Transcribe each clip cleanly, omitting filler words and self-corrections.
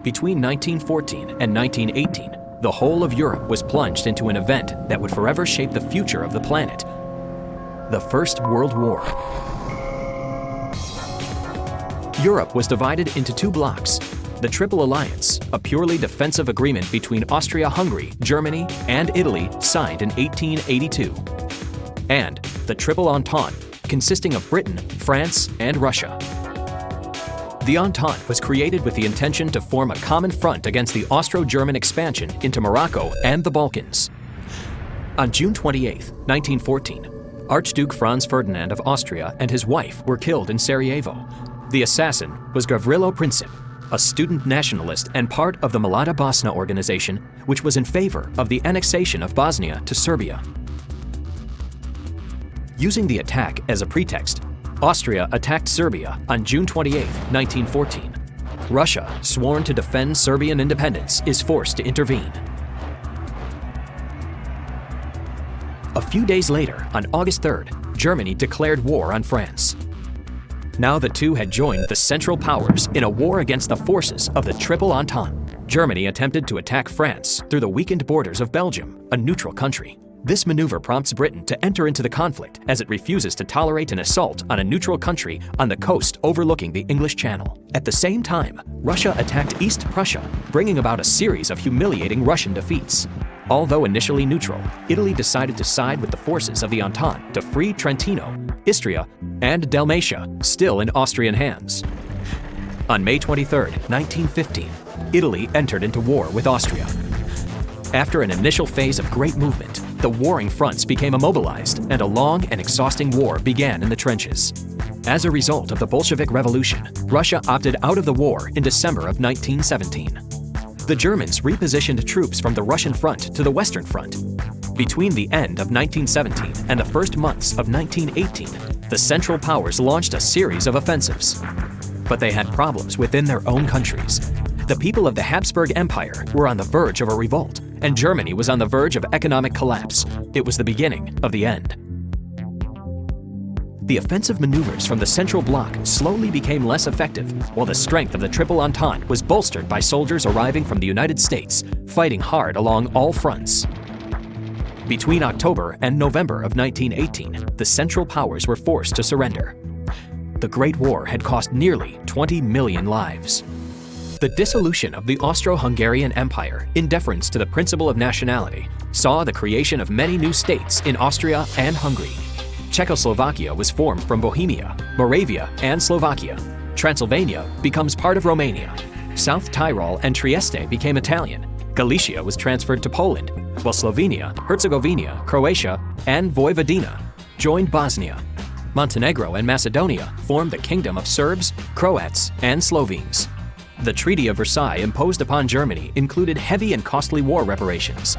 Between 1914 and 1918, the whole of Europe was plunged into an event that would forever shape the future of the planet: the First World War. Europe was divided into two blocks: the Triple Alliance, a purely defensive agreement between Austria-Hungary, Germany, and Italy signed in 1882, and the Triple Entente, consisting of Britain, France, and Russia. The Entente was created with the intention to form a common front against the Austro-German expansion into Morocco and the Balkans. On June 28, 1914, Archduke Franz Ferdinand of Austria and his wife were killed in Sarajevo. The assassin was Gavrilo Princip, a student nationalist and part of the Mlada Bosna organization, which was in favor of the annexation of Bosnia to Serbia. Using the attack as a pretext, Austria attacked Serbia on June 28, 1914. Russia, sworn to defend Serbian independence, is forced to intervene. A few days later, on August 3rd, Germany declared war on France. Now the two had joined the Central Powers in a war against the forces of the Triple Entente. Germany attempted to attack France through the weakened borders of Belgium, a neutral country. This maneuver prompts Britain to enter into the conflict as it refuses to tolerate an assault on a neutral country on the coast overlooking the English Channel. At the same time, Russia attacked East Prussia, bringing about a series of humiliating Russian defeats. Although initially neutral, Italy decided to side with the forces of the Entente to free Trentino, Istria, and Dalmatia, still in Austrian hands. On May 23, 1915, Italy entered into war with Austria. After an initial phase of great movement, the warring fronts became immobilized and a long and exhausting war began in the trenches. As a result of the Bolshevik Revolution, Russia opted out of the war in December of 1917. The Germans repositioned troops from the Russian front to the Western Front. Between the end of 1917 and the first months of 1918, the Central Powers launched a series of offensives. But they had problems within their own countries. The people of the Habsburg Empire were on the verge of a revolt, and Germany was on the verge of economic collapse. It was the beginning of the end. The offensive maneuvers from the Central Bloc slowly became less effective, while the strength of the Triple Entente was bolstered by soldiers arriving from the United States, fighting hard along all fronts. Between October and November of 1918, the Central Powers were forced to surrender. The Great War had cost nearly 20 million lives. The dissolution of the Austro-Hungarian Empire, in deference to the principle of nationality, saw the creation of many new states in Austria and Hungary. Czechoslovakia was formed from Bohemia, Moravia, and Slovakia. Transylvania becomes part of Romania. South Tyrol and Trieste became Italian. Galicia was transferred to Poland, while Slovenia, Herzegovina, Croatia, and Vojvodina joined Bosnia. Montenegro and Macedonia formed the Kingdom of Serbs, Croats, and Slovenes. The Treaty of Versailles imposed upon Germany included heavy and costly war reparations.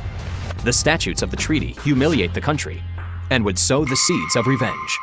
The statutes of the treaty humiliate the country and would sow the seeds of revenge.